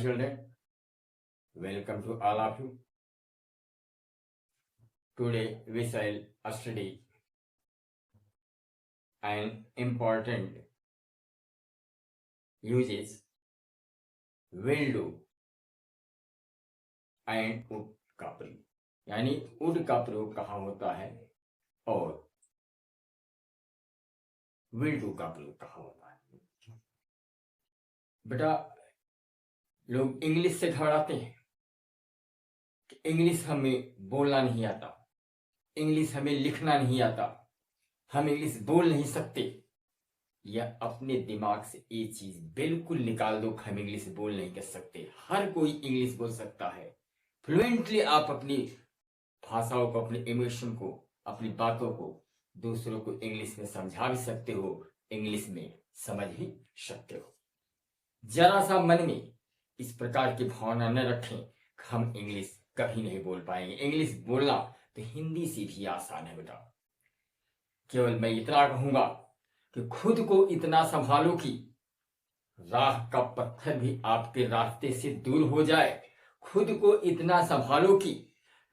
children, welcome to all of you. Today we shall study an important uses will do and would का प्रयोग, यानी would का प्रयोग कहाँ होता है और will do का प्रयोग कहाँ होता है। बेटा लोग इंग्लिश से घबराते हैं कि इंग्लिश हमें बोलना नहीं आता, इंग्लिश हमें लिखना नहीं आता, हम इंग्लिश बोल नहीं सकते। या अपने दिमाग से ये चीज बिल्कुल निकाल दो कि हम इंग्लिश बोल नहीं कर सकते। हर कोई इंग्लिश बोल सकता है फ्लुएंटली। आप अपनी भाषाओं को, अपने इमोशन को, अपनी बातों को दूसरों को इंग्लिश में समझा भी सकते हो, इंग्लिश में समझ भी सकते हो। जरा सा मन में इस प्रकार की भावना न रखें कि हम इंग्लिश कभी नहीं बोल पाएंगे। इंग्लिश बोलना तो हिंदी से भी आसान है बेटा। केवल मैं इतना कहूंगा कि खुद को इतना संभालो कि राह का पत्थर भी आपके रास्ते से दूर हो जाए। खुद को इतना संभालो कि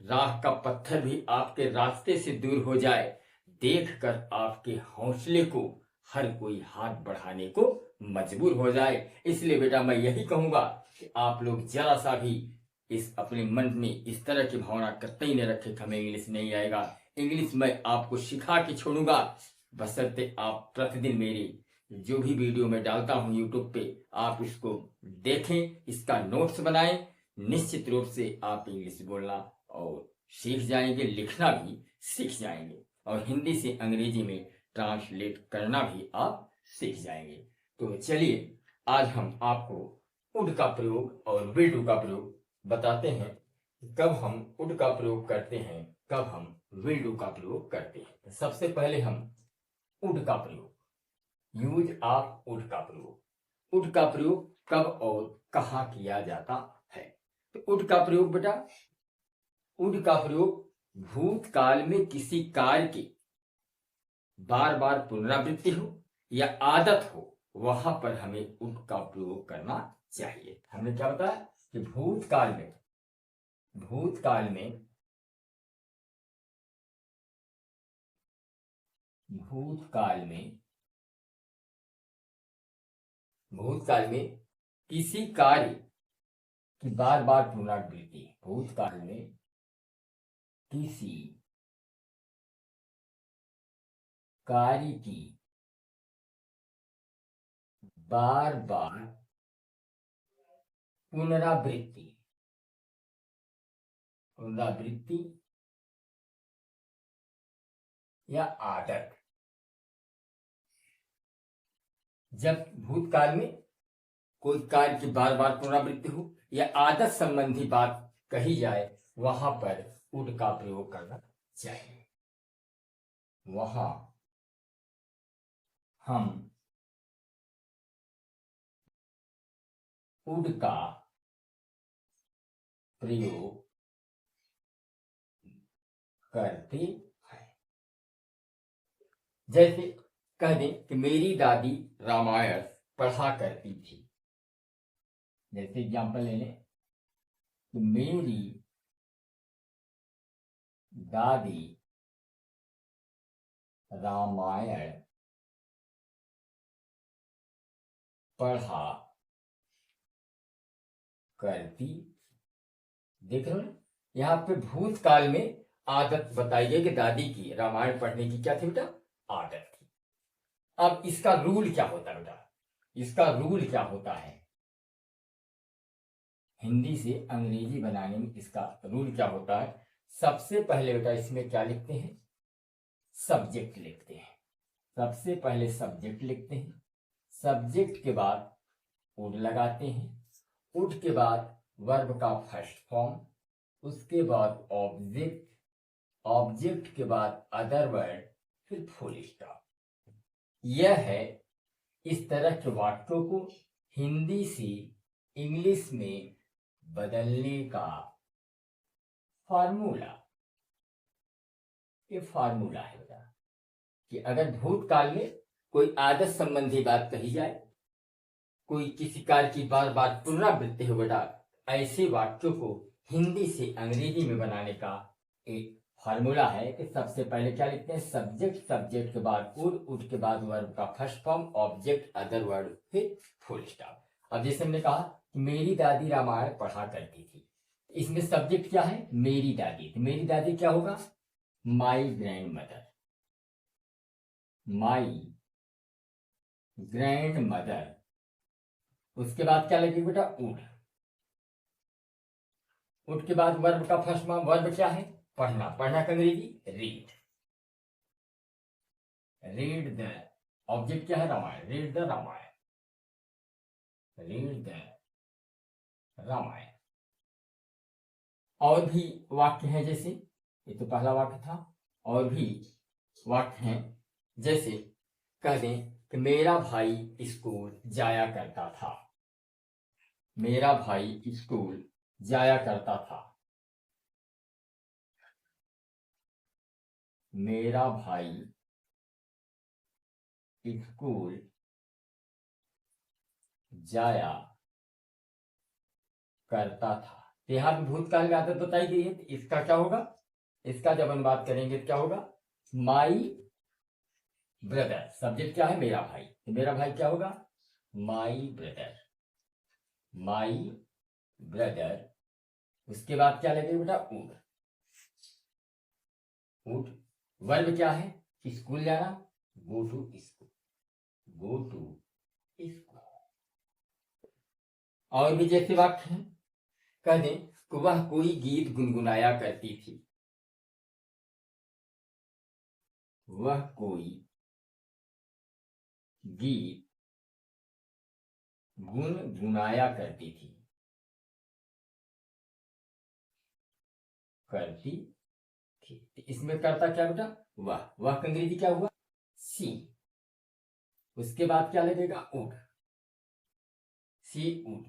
राह का पत्थर भी आपके रास्ते से दूर हो जाए। देखकर आपके हौसले को हर कोई हाथ बढ़ाने को मजबूर हो जाए। इसलिए बेटा मैं यही कहूंगा कि आप लोग जरा सा भी इस अपने मन में इस तरह की भावना कतई न रखें कि हमें इंग्लिश नहीं आएगा। इंग्लिश मैं आपको सिखा के छोड़ूंगा, बशर्ते आप प्रतिदिन मेरी जो भी वीडियो मैं डालता हूं यूट्यूब पे आप इसको देखें, इसका नोट्स बनाएं। निश्चित रूप से आप इंग्लिश बोलना और सीख जाएंगे, लिखना भी सीख जाएंगे और हिंदी से अंग्रेजी में ट्रांसलेट करना भी आप सीख जाएंगे। तो चलिए आज हम आपको वुड का प्रयोग और विल डू का प्रयोग बताते हैं। कब हम वुड का प्रयोग करते हैं, कब हम विल डू का प्रयोग करते हैं। सबसे पहले हम वुड का प्रयोग, यूज ऑफ वुड का प्रयोग। वुड का प्रयोग कब और कहाँ किया जाता है। तो वुड का प्रयोग बेटा, वुड का प्रयोग भूतकाल में किसी कार्य की बार बार पुनरावृत्ति हो या आदत हो, वहां पर हमें वुड का प्रयोग करना चाहिए। हमने क्या बताया कि भूतकाल में किसी कार्य की बार बार पुनरावृत्ति, भूतकाल में किसी कार्य की बार बार पुनरावृत्ति या आदत। जब भूतकाल में कोई कार्य की बार बार पुनरावृत्ति हो या आदत संबंधी बात कही जाए, वहां पर वुड का प्रयोग करना चाहिए। वहां हम वुड का प्रयोग करते हैं। जैसे कह दें कि मेरी दादी रामायण पढ़ा करती थी। जैसे एग्जाम्पल ले लें कि मेरी दादी रामायण पढ़ा करती। देख रहे हो यहाँ पे भूतकाल में आदत बताई गई कि दादी की रामायण पढ़ने की क्या थी बेटा, आदत थी। अब इसका रूल क्या होता है बेटा, इसका रूल क्या होता है हिंदी से अंग्रेजी बनाने में, इसका रूल क्या होता है। सबसे पहले बेटा इसमें क्या लिखते हैं, सब्जेक्ट लिखते हैं। सबसे पहले सब्जेक्ट लिखते हैं, सब्जेक्ट के बाद वुड लगाते हैं, वुड के बाद वर्ब का फर्स्ट फॉर्म, उसके बाद ऑब्जेक्ट, ऑब्जेक्ट के बाद अदर वर्ड, फिर फुल स्टॉप। यह है इस तरह के वाक्यों को हिंदी से इंग्लिश में बदलने का फार्मूला। ये फार्मूला है बेटा कि अगर भूतकाल में कोई आदत संबंधी बात कही जाए, कोई किसी कार्य की बार बार पुनरावृत्ति हो बेटा, ऐसे वाक्यों को हिंदी से अंग्रेजी में बनाने का एक फार्मूला है कि सबसे पहले क्या लिखते हैं, सब्जेक्ट, सब्जेक्ट के बाद उड के बाद वर्ब का first form, object, other word, फिर फुल स्टॉप। अब जैसे हमने कहा मेरी दादी रामायण पढ़ा करती थी, इसमें सब्जेक्ट क्या है, मेरी दादी, तो मेरी दादी क्या होगा, my grand mother, my grand mother. उसके बाद क्या लगेगा बेटा, उड के बाद वर्ब का फर्स्ट फॉर्म, वर्ब क्या है, पढ़ना, पढ़ना का अंग्रेजी रीड, रीड द, ऑब्जेक्ट क्या है, Ramayana, read the Ramayana, read the Ramayana. और भी वाक्य हैं, जैसे ये तो पहला वाक्य था, और भी वाक्य हैं, जैसे कह दें कि मेरा भाई स्कूल जाया करता था, मेरा भाई स्कूल जाया करता था, मेरा भाई स्कूल जाया करता था। यहाँ पे भूतकाल में आदत बताई गई है, तो इसका क्या होगा, इसका जब हम बात करेंगे तो क्या होगा, माई ब्रदर, सब्जेक्ट क्या है, मेरा भाई, तो मेरा भाई क्या होगा, माई ब्रदर, माई ब्रदर। उसके बाद क्या लगेगा बेटा, उड, उड, वर्ब क्या है, स्कूल जाना, go to school, go to school. और भी जैसे वाक्य हैं, कह दें कि वह कोई गीत गुनगुनाया करती थी, वह कोई गीत गुनगुनाया करती थी, करती थी। इसमें करता क्या बेटा, वह का अंग्रेजी क्या हुआ, सी। उसके बाद क्या लगेगा, उड, सी उड,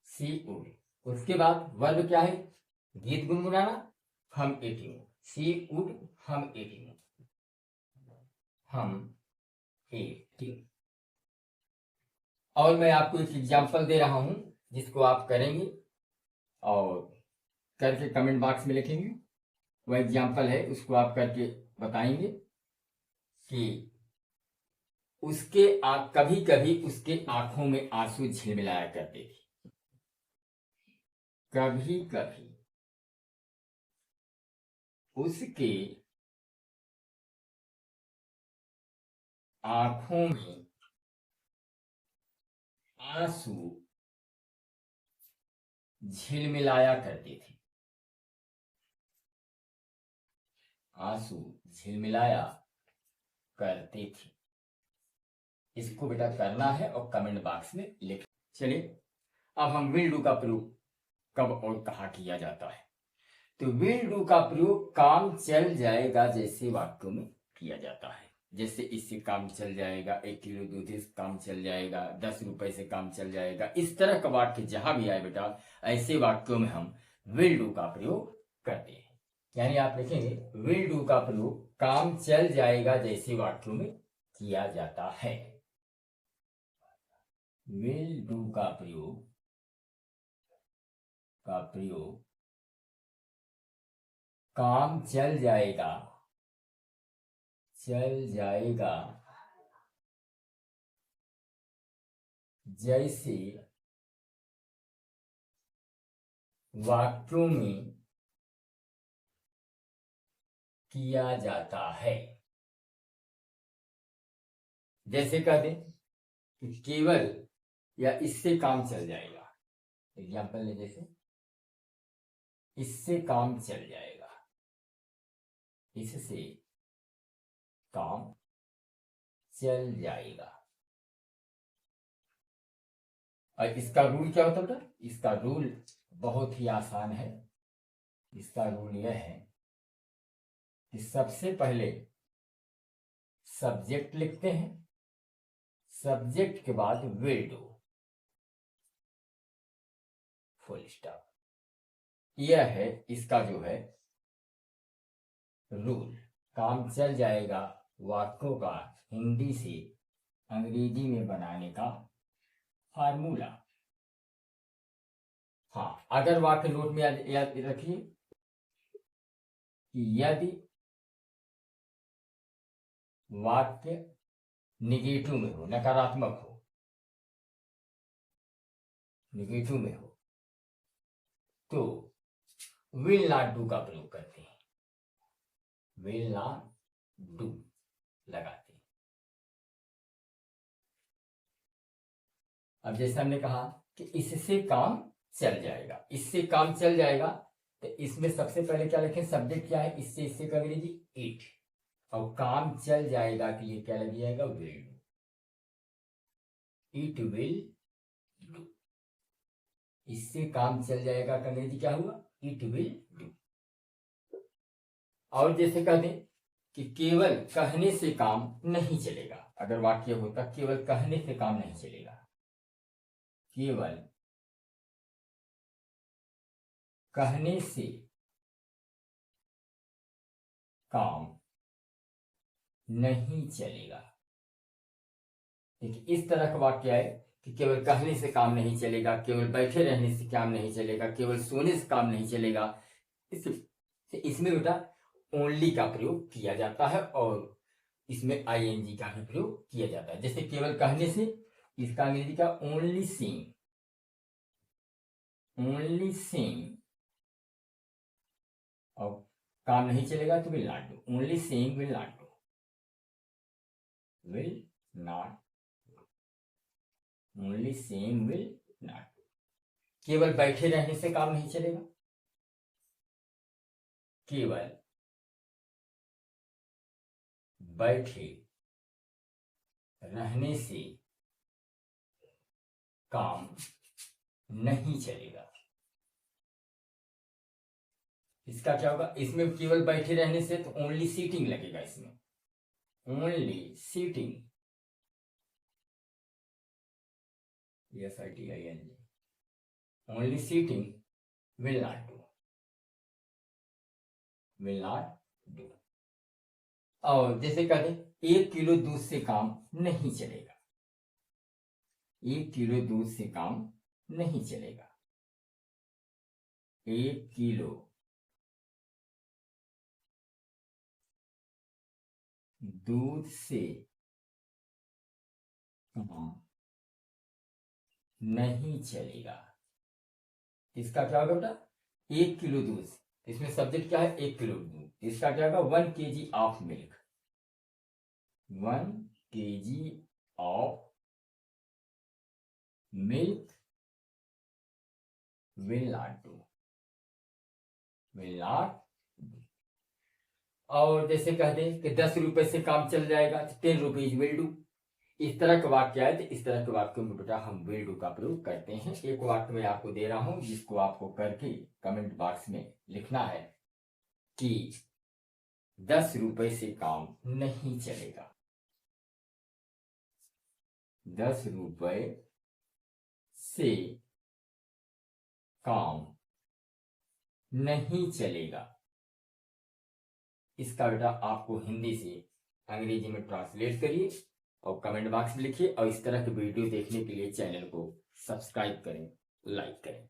सी उड। उसके बाद वर्ब क्या है, गीत गुनगुनाना, हम एटिंग, सी उड हम एटिंग, हम एटिंग। और मैं आपको एक एग्जांपल दे रहा हूं जिसको आप करेंगे और करके कमेंट बॉक्स में लिखेंगे, वह एग्जांपल है, उसको आप करके बताएंगे कि उसके कभी कभी उसके आंखों में आंसू झिलमिलाया करते थे, कभी कभी उसके आंखों में आंसू झिलमिलाया करते थे, आंसू झिलमिलाया करते थे। इसको बेटा करना है और कमेंट बॉक्स में लिख। चलिए अब हम विल डू का प्रयोग कब और कहाँ किया जाता है, तो विल डू का प्रयोग काम चल जाएगा जैसे वाक्यों में किया जाता है। जैसे इससे काम चल जाएगा, 1 किलो दूध से काम चल जाएगा, 10 रुपए से काम चल जाएगा, इस तरह का वाक्य जहां भी आए बेटा, ऐसे वाक्यों में हम विल डू का प्रयोग करते हैं। यानी आप लिखेंगे विल डू का प्रयोग काम चल जाएगा जैसे वाक्यों में किया जाता है, विल डू का प्रयोग काम चल जाएगा, चल जाएगा जैसे वाक्यों में किया जाता है। जैसे कह दें कि केवल या इससे काम चल जाएगा, एग्जाम्पल ले, जैसे इससे काम चल जाएगा, इससे काम चल जाएगा। और इसका रूल क्या होता है बेटा, इसका रूल बहुत ही आसान है। इसका रूल यह है कि सबसे पहले सब्जेक्ट लिखते हैं, सब्जेक्ट के बाद विल डू, फुल स्टॉप। यह है इसका जो है रूल। काम चल जाएगा वाक्यों का हिंदी से अंग्रेजी में बनाने का फार्मूला। हाँ, अगर वाक्य नोट में याद रखिए कि यदि वाक्य निगेटिव में हो, नकारात्मक हो, निगेटिव में हो तो विल नॉट डू का प्रयोग करते हैं, विल नॉट डू लगाते हैं। अब जैसे हमने कहा कि इससे काम चल जाएगा, इससे काम चल जाएगा, तो इसमें सबसे पहले क्या लिखें, सब्जेक्ट क्या है, इससे का अंग्रेजी इट, और काम चल जाएगा के लिए क्या लग जाएगा, will do, it will do. इससे काम चल जाएगा का अंग्रेजी क्या हुआ, इट विल डू। और जैसे कह दें कि केवल कहने से काम नहीं चलेगा, अगर वाक्य होता केवल कहने से काम नहीं चलेगा, केवल कहने से काम नहीं चलेगा। देखिए, इस तरह का वाक्य है कि केवल कहने से काम नहीं चलेगा, केवल बैठे रहने से काम नहीं चलेगा, केवल सोने से काम नहीं चलेगा। इसमें बेटा ओनली का प्रयोग किया जाता है और इसमें आईएनजी का भी प्रयोग किया जाता है। जैसे केवल कहने से, इसका अंग्रेजी का ओनली सेइंग, ओनली सेइंग, और काम नहीं चलेगा तो will not do, only saying will not do, will not, only saying will not do. केवल बैठे रहने से काम नहीं चलेगा, केवल बैठे रहने से काम नहीं चलेगा। इसका क्या होगा, इसमें केवल बैठे रहने से तो ओनली सीटिंग लगेगा, इसमें only sitting, SITING, only sitting will not do, will not do. और जैसे कहते 1 किलो दूध से काम नहीं चलेगा, 1 किलो दूध से काम नहीं चलेगा, 1 किलो दूध से काम नहीं चलेगा। इसका क्या होगा बेटा, 1 किलो दूध, इसमें सब्जेक्ट क्या है, 1 किलो दूध, इसका क्या होगा 1 kg of milk, 1 kg of milk will not do, will not do. और जैसे कह दें कि 10 रुपए से काम चल जाएगा, 10 रुपीज विल डू। इस तरह के वाक्य आए तो इस तरह के वाक्यों में बेटा हम विल डू का प्रयोग करते हैं। एक वाक्य में आपको दे रहा हूं जिसको आपको करके कमेंट बॉक्स में लिखना है कि 10 रुपए से काम नहीं चलेगा, 10 रुपए से काम नहीं चलेगा। इसका बेटा आपको हिंदी से अंग्रेजी में ट्रांसलेट करिए और कमेंट बॉक्स में लिखिए, और इस तरह के वीडियो देखने के लिए चैनल को सब्सक्राइब करें, लाइक करें।